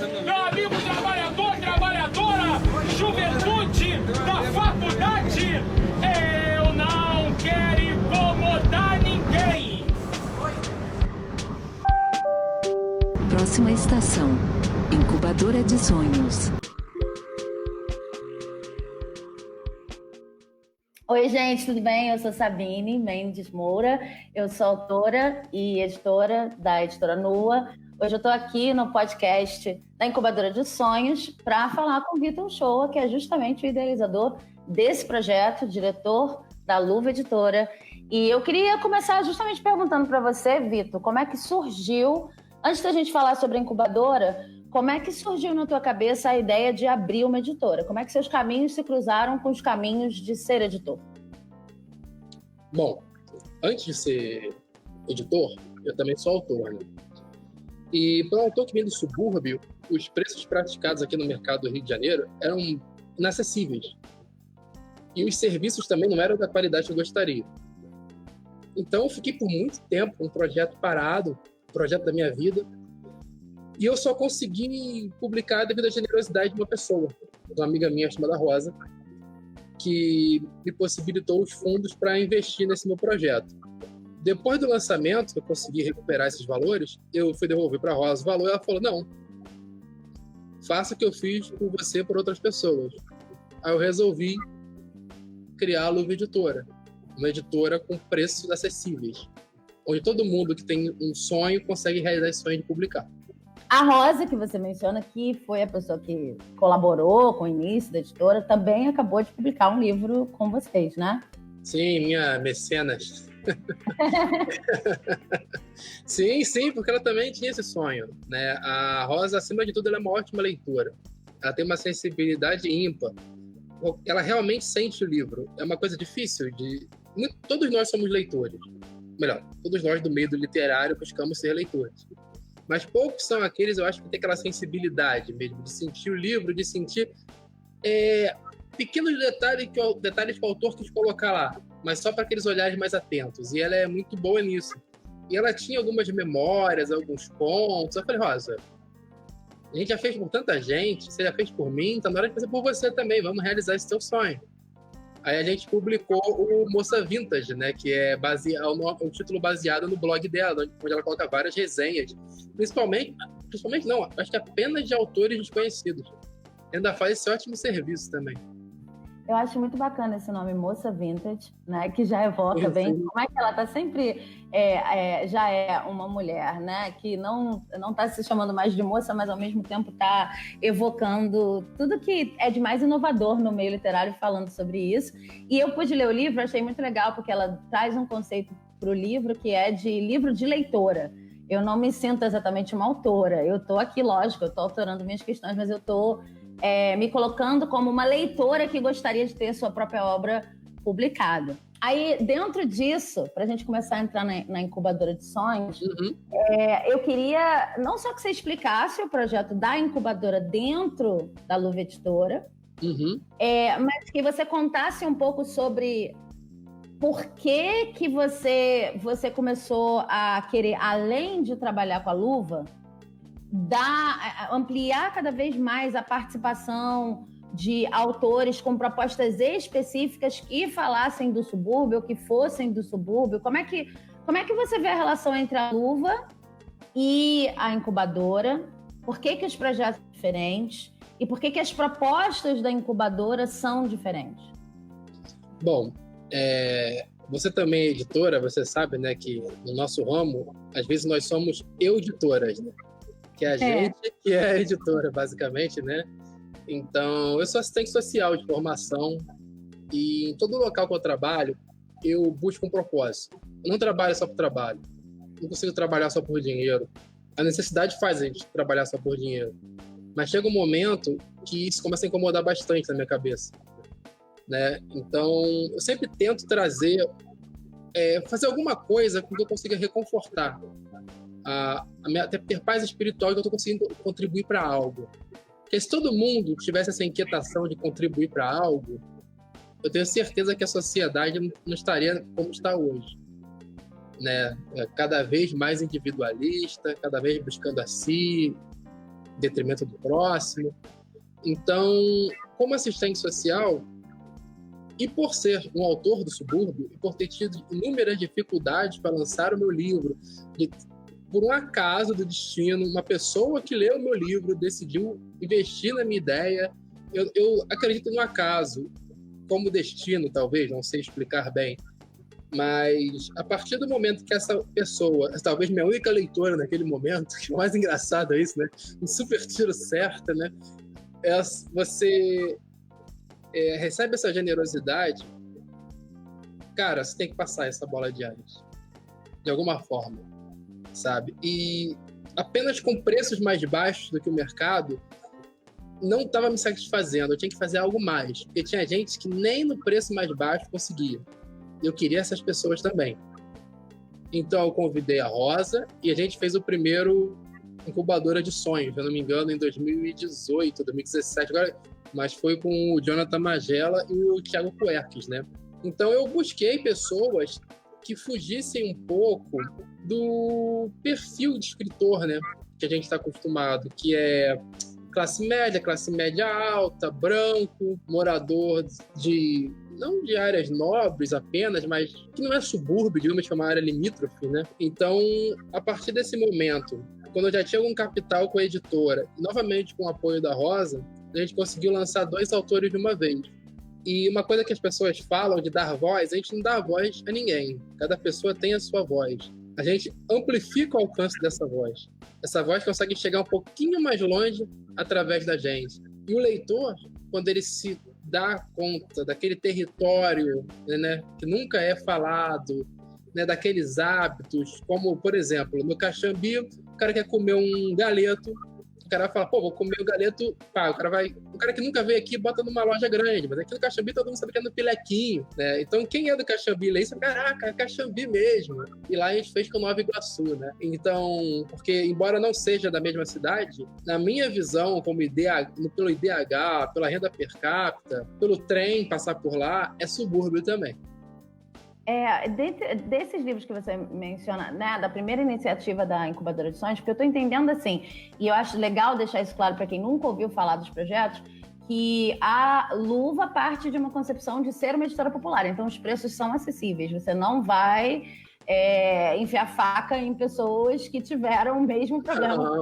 Meu amigo trabalhador, trabalhadora, juventude da faculdade, eu não quero incomodar ninguém. Próxima estação, Incubadora de Sonhos. Oi, gente, tudo bem? Eu sou Sabine Mendes Moura, eu sou autora e editora da editora Nua. Hoje eu estou aqui no podcast da Incubadora de Sonhos para falar com o Vitor Uchoa, que é justamente o idealizador desse projeto, diretor da Luva Editora. E eu queria começar justamente perguntando para você, Vitor, como é que surgiu, antes da gente falar sobre a incubadora, como é que surgiu na tua cabeça a ideia de abrir uma editora? Como é que seus caminhos se cruzaram com os caminhos de ser editor? Bom, antes de ser editor, eu também sou autor, né? E para um autor que vem do subúrbio, os preços praticados aqui no mercado do Rio de Janeiro eram inacessíveis. E os serviços também não eram da qualidade que eu gostaria. Então eu fiquei por muito tempo com um projeto parado, projeto da minha vida, e eu só consegui publicar devido à generosidade de uma pessoa, uma amiga minha chamada Rosa, que me possibilitou os fundos para investir nesse meu projeto. Depois do lançamento, eu consegui recuperar esses valores, eu fui devolver para a Rosa o valor e ela falou, não, faça o que eu fiz por você por outras pessoas. Aí eu resolvi criar a Luva Editora, uma editora com preços acessíveis, onde todo mundo que tem um sonho consegue realizar esse sonho de publicar. A Rosa, que você menciona, que foi a pessoa que colaborou com o início da editora, também acabou de publicar um livro com vocês, né? Sim, minha mecenas. Sim, porque ela também tinha esse sonho, né? A Rosa, acima de tudo, ela é uma ótima leitora. Ela tem uma sensibilidade ímpar. Ela realmente sente o livro. É uma coisa difícil de... Todos nós somos leitores. Melhor, todos nós do meio do literário buscamos ser leitores. Mas poucos são aqueles, eu acho, que tem aquela sensibilidade mesmo, de sentir o livro, de sentir pequenos detalhes que o autor quis colocar lá, mas só para aqueles olhares mais atentos. E ela é muito boa nisso. E ela tinha algumas memórias, alguns contos. Eu falei, Rosa, a gente já fez por tanta gente, você já fez por mim, então na hora de fazer por você também, vamos realizar esse teu sonho. Aí a gente publicou o Moça Vintage, né, que é um título baseado no blog dela, onde ela coloca várias resenhas, principalmente não, acho que apenas de autores desconhecidos. Ainda faz esse ótimo serviço também. Eu acho muito bacana esse nome, Moça Vintage, né? Que já evoca bem como é que ela está sempre... já é uma mulher, né? Que não está se chamando mais de moça, mas ao mesmo tempo está evocando tudo que é de mais inovador no meio literário falando sobre isso. E eu pude ler o livro, achei muito legal, porque ela traz um conceito para o livro que é de livro de leitora. Eu não me sinto exatamente uma autora. Eu estou aqui, lógico, eu estou autorando minhas questões, mas eu estou... me colocando como uma leitora que gostaria de ter sua própria obra publicada. Aí, dentro disso, para a gente começar a entrar na incubadora de sonhos, eu queria não só que você explicasse o projeto da incubadora dentro da Luva Editora, mas que você contasse um pouco sobre por que você começou a querer, além de trabalhar com a luva, ampliar cada vez mais a participação de autores com propostas específicas que falassem do subúrbio, que fossem do subúrbio. Como é que você vê a relação entre a Luva e a incubadora? Por que os projetos são diferentes? E por que as propostas da incubadora são diferentes? Bom, você também é editora, você sabe, né, que no nosso ramo, às vezes nós somos editoras, né? Que é a gente que é a editora, basicamente, né? Então, eu sou assistente social de formação e em todo local que eu trabalho, eu busco um propósito. Eu não trabalho só por trabalho. Não consigo trabalhar só por dinheiro. A necessidade faz a gente trabalhar só por dinheiro. Mas chega um momento que isso começa a incomodar bastante na minha cabeça, né? Então, eu sempre tento fazer alguma coisa que eu consiga reconfortar. Até ter paz espiritual, que eu estou conseguindo contribuir para algo. Porque se todo mundo tivesse essa inquietação de contribuir para algo, eu tenho certeza que a sociedade não estaria como está hoje, né? Cada vez mais individualista, cada vez buscando a si, detrimento do próximo. Então, como assistente social, e por ser um autor do subúrbio, e por ter tido inúmeras dificuldades para lançar o meu livro, por um acaso do destino, uma pessoa que leu o meu livro decidiu investir na minha ideia. Eu acredito no acaso, como destino, talvez, não sei explicar bem. Mas a partir do momento que essa pessoa, talvez minha única leitora naquele momento, que é o mais engraçado é isso, né? Um super tiro certo, né? Você recebe essa generosidade, cara, você tem que passar essa bola adiante. De alguma forma, sabe? E apenas com preços mais baixos do que o mercado, não estava me satisfazendo. Eu tinha que fazer algo mais. Porque tinha gente que nem no preço mais baixo conseguia. Eu queria essas pessoas também. Então eu convidei a Rosa e a gente fez o primeiro Incubadora de Sonhos, se eu não me engano, em 2018, 2017, agora, mas foi com o Jonathan Magela e o Thiago Puerques, né? Então eu busquei pessoas que fugissem um pouco do perfil de escritor, né? Que a gente está acostumado, que é classe média alta, branco, morador de... não de áreas nobres apenas, mas que não é subúrbio, digamos que é uma área limítrofe, né? Então, a partir desse momento, quando eu já tinha algum capital com a editora, e novamente com o apoio da Rosa, a gente conseguiu lançar 2 autores de uma vez. E uma coisa que as pessoas falam de dar voz, a gente não dá voz a ninguém. Cada pessoa tem a sua voz. A gente amplifica o alcance dessa voz. Essa voz consegue chegar um pouquinho mais longe através da gente. E o leitor, quando ele se dá conta daquele território, né, que nunca é falado, né, daqueles hábitos, como, por exemplo, no Caxambi, o cara quer comer um galeto, o cara fala, pô, vou comer o galeto, pá, o cara que nunca veio aqui bota numa loja grande, mas aqui no Caxambi todo mundo sabe que é no Pilequinho, né? Então quem é do Caxambi lê isso, caraca, é Caxambi mesmo. E lá a gente fez com Nova Iguaçu, né? Então, porque embora não seja da mesma cidade, na minha visão, como pelo IDH, pela renda per capita, pelo trem passar por lá, é subúrbio também. Desses livros que você menciona, né, da primeira iniciativa da Incubadora de Sonhos, porque eu estou entendendo assim, e eu acho legal deixar isso claro para quem nunca ouviu falar dos projetos, que a Luva parte de uma concepção de ser uma editora popular, então os preços são acessíveis, você não vai enfiar faca em pessoas que tiveram o mesmo problema,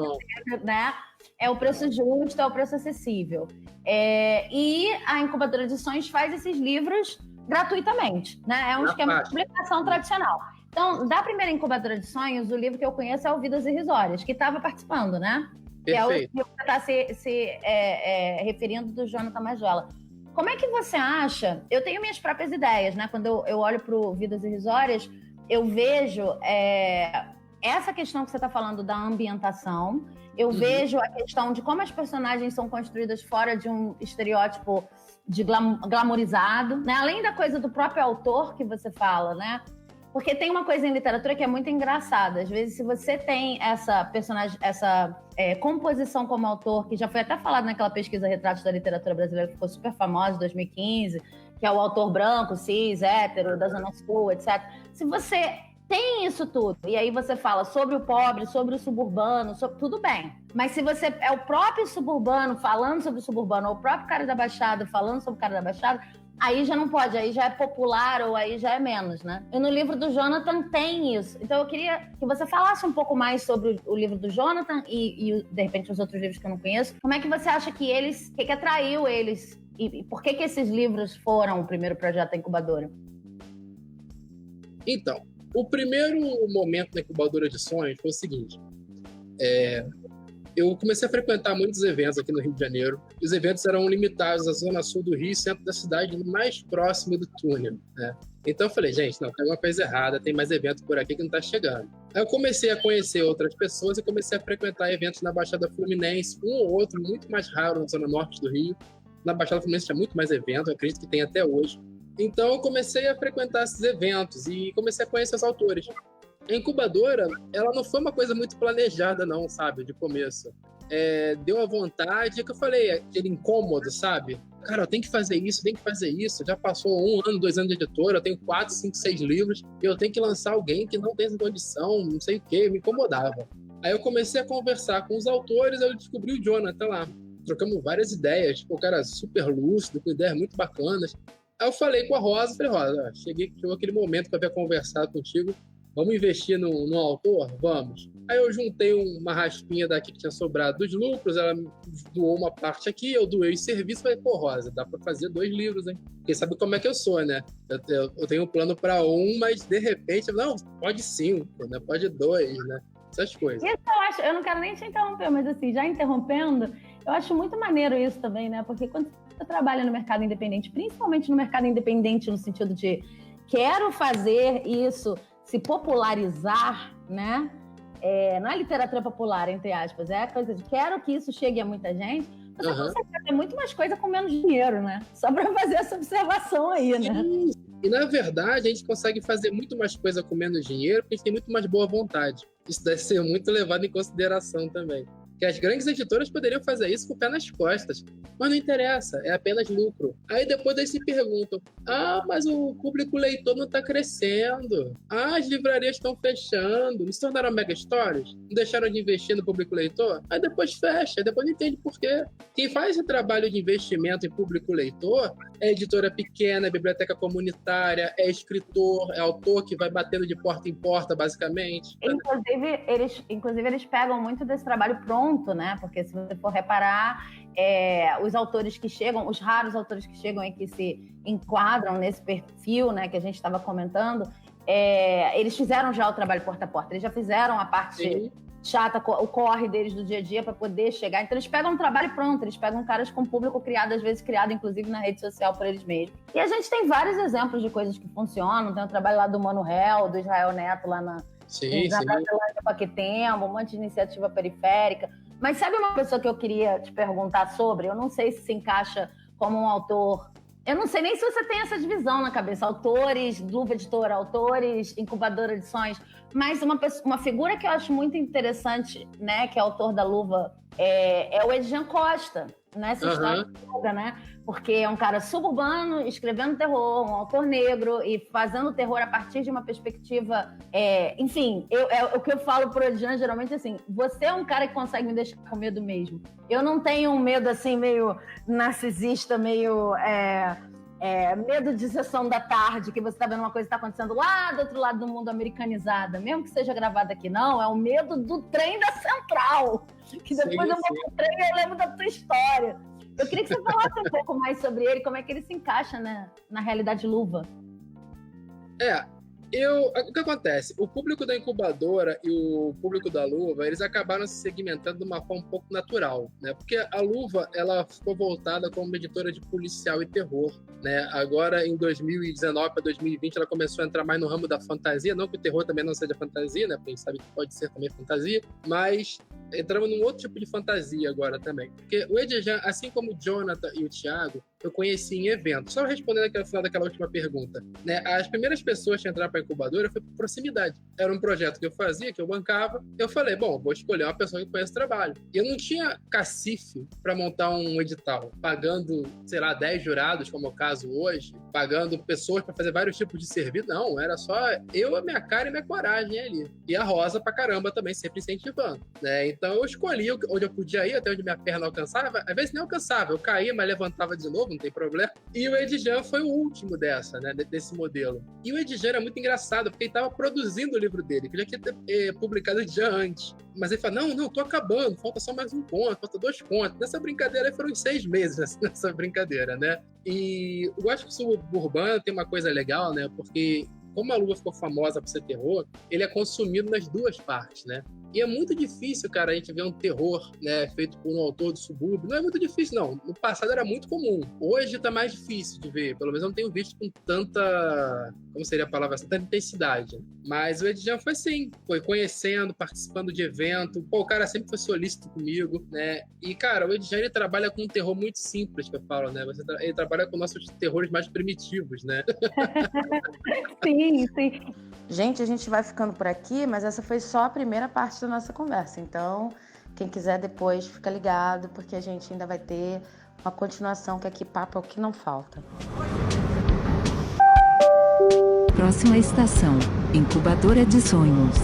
né? É o preço justo, é o preço acessível. E a Incubadora de Sonhos faz esses livros gratuitamente, né? É um esquema de publicação tradicional. Então, da primeira Incubadora de Sonhos, o livro que eu conheço é o Vidas Irrisórias, que estava participando, né? Perfeito. Que é o livro que está se referindo do Jonathan Magela. Como é que você acha... Eu tenho minhas próprias ideias, né? Quando eu olho para o Vidas Irrisórias, eu vejo essa questão que você está falando da ambientação, eu vejo a questão de como as personagens são construídas fora de um estereótipo de glamorizado, né? Além da coisa do próprio autor que você fala, né? Porque tem uma coisa em literatura que é muito engraçada. Às vezes, se você tem essa personagem, essa composição como autor, que já foi até falado naquela pesquisa Retratos da Literatura Brasileira, que ficou super famosa em 2015, que é o autor branco, cis, hétero, da Zona Sul, etc. Se você tem isso tudo, e aí você fala sobre o pobre, sobre o suburbano, tudo bem. Mas se você é o próprio suburbano falando sobre o suburbano, ou o próprio cara da Baixada falando sobre o cara da Baixada, aí já não pode, aí já é popular, ou aí já é menos, né? E no livro do Jonathan tem isso. Então eu queria que você falasse um pouco mais sobre o livro do Jonathan e de repente, os outros livros que eu não conheço. Como é que você acha que eles... O que atraiu eles? E por que esses livros foram o primeiro projeto da Incubadora? Então, o primeiro momento da Incubadora de Sonhos foi o seguinte. Eu comecei a frequentar muitos eventos aqui no Rio de Janeiro. Os eventos eram limitados à zona sul do Rio, centro da cidade, mais próximo do túnel, né? Então eu falei, gente, não, tem alguma coisa errada, tem mais evento por aqui que não está chegando. Aí eu comecei a conhecer outras pessoas e comecei a frequentar eventos na Baixada Fluminense, um ou outro, muito mais raro na zona norte do Rio. Na Baixada Fluminense tinha muito mais evento, eu acredito que tem até hoje. Então eu comecei a frequentar esses eventos e comecei a conhecer os autores. A Incubadora, ela não foi uma coisa muito planejada não, sabe, de começo. Deu a vontade, que eu falei, aquele incômodo, sabe? Cara, eu tenho que fazer isso, já passou 1 ano, 2 anos de editora, eu tenho 4, 5, 6 livros, e eu tenho que lançar alguém que não tem essa condição, não sei o quê, me incomodava. Aí eu comecei a conversar com os autores, eu descobri o Jonathan lá. Trocamos várias ideias, o cara super lúcido, com ideias muito bacanas. Aí eu falei com a Rosa, falei, Rosa, chegou aquele momento que eu havia conversado contigo, vamos investir no autor? Vamos. Aí eu juntei uma raspinha daqui que tinha sobrado dos lucros, ela doou uma parte aqui, eu doei o serviço, falei, pô, Rosa, dá pra fazer 2 livros, hein? Porque sabe como é que eu sou, né? Eu tenho um plano pra 1, mas de repente, não, pode 5, né? Pode 2, né? Essas coisas. Isso eu acho, eu não quero nem te interromper, mas assim, já interrompendo, eu acho muito maneiro isso também, né? Porque quando você trabalha no mercado independente, principalmente no mercado independente no sentido de quero fazer isso se popularizar, né? Não é literatura popular, entre aspas, é a coisa de quero que isso chegue a muita gente, você consegue fazer muito mais coisa com menos dinheiro, né? Só para fazer essa observação aí, né? E, na verdade, a gente consegue fazer muito mais coisa com menos dinheiro porque a gente tem muito mais boa vontade. Isso deve ser muito levado em consideração também. Que as grandes editoras poderiam fazer isso com o pé nas costas. Mas não interessa, é apenas lucro. Aí depois eles se perguntam, mas o público leitor não está crescendo. As livrarias estão fechando. Não se tornaram mega stories? Não deixaram de investir no público leitor? Aí depois fecha, depois não entende por quê. Quem faz esse trabalho de investimento em público leitor é editora pequena, é biblioteca comunitária, é escritor, é autor que vai batendo de porta em porta, basicamente. Inclusive eles pegam muito desse trabalho pronto, né? Porque se você for reparar, os autores que chegam, os raros autores que chegam e que se enquadram nesse perfil, né, que a gente estava comentando, eles fizeram já o trabalho porta a porta, eles já fizeram a parte chata, o corre deles do dia a dia para poder chegar. Então eles pegam um trabalho pronto, eles pegam caras com público criado, às vezes criado inclusive na rede social por eles mesmos. E a gente tem vários exemplos de coisas que funcionam, tem o trabalho lá do Mano Hell, do Israel Neto lá na Paquetembo, um monte de iniciativa periférica. Mas sabe uma pessoa que eu queria te perguntar sobre? Eu não sei se encaixa como um autor. Eu não sei nem se você tem essa divisão na cabeça. Autores, Luva Editora, autores, Incubadora Edições. Mas uma figura que eu acho muito interessante, né, que é autor da Luva, é o Edjan Costa. Nessa história toda, né? Porque é um cara suburbano, escrevendo terror, um autor negro e fazendo terror a partir de uma perspectiva... enfim, o que eu falo pro Edjan geralmente é assim, você é um cara que consegue me deixar com medo mesmo. Eu não tenho um medo assim meio narcisista, meio... medo de sessão da tarde, que você tá vendo uma coisa que tá acontecendo lá do outro lado do mundo americanizada, mesmo que seja gravado aqui, não, é o medo do trem da Central, que depois eu vou pro trem e eu lembro da tua história. Eu queria que você falasse um pouco mais sobre ele, como é que ele se encaixa, né, na realidade Luva. O que acontece? O público da incubadora e o público da Luva, eles acabaram se segmentando de uma forma um pouco natural, né? Porque a Luva, ela ficou voltada como editora de policial e terror, né? Agora, em 2019 para 2020, ela começou a entrar mais no ramo da fantasia, não que o terror também não seja fantasia, né? Porque a gente sabe que pode ser também fantasia, mas entramos num outro tipo de fantasia agora também. Porque o Edjan, assim como o Jonathan e o Thiago, eu conheci em eventos. Só respondendo no final daquela última pergunta, né? As primeiras pessoas que entraram para a incubadora foi por proximidade. Era um projeto que eu fazia, que eu bancava. Eu falei, bom, vou escolher uma pessoa que conhece o trabalho. E eu não tinha cacife para montar um edital, pagando, sei lá, 10 jurados, como é o caso hoje, pagando pessoas para fazer vários tipos de serviço. Não, era só eu, a minha cara e minha coragem ali. E a Rosa pra caramba também, sempre incentivando, né? Então eu escolhi onde eu podia ir, até onde minha perna alcançava. Às vezes nem alcançava, eu caía, mas levantava de novo, não tem problema. E o Edjan foi o último dessa, né, desse modelo. E o Edjan era muito engraçado, porque ele estava produzindo o livro dele, que já tinha publicado o Edjan antes. Mas ele falou, não, tô acabando, falta só mais um conto, falta 2 contos. Nessa brincadeira aí foram 6 meses, nessa brincadeira, né? E eu acho que o suburbano tem uma coisa legal, né, porque como a Luva ficou famosa por ser terror, ele é consumido nas duas partes, né? E é muito difícil, cara, a gente ver um terror, né, feito por um autor do subúrbio. Não é muito difícil, não. No passado era muito comum. Hoje tá mais difícil de ver. Pelo menos eu não tenho visto com tanta... Como seria a palavra? Tanta intensidade. Mas o Edjan foi assim. Foi conhecendo, participando de evento. Pô, o cara sempre foi solícito comigo, né? E, cara, o Edjan, ele trabalha com um terror muito simples, que eu falo, né? Ele trabalha com nossos terrores mais primitivos, né? Sim, sim. Gente, a gente vai ficando por aqui, mas essa foi só a primeira parte da nossa conversa. Então, quem quiser depois, fica ligado, porque a gente ainda vai ter uma continuação, que aqui papo é o que não falta. Próxima estação, Incubadora de Sonhos.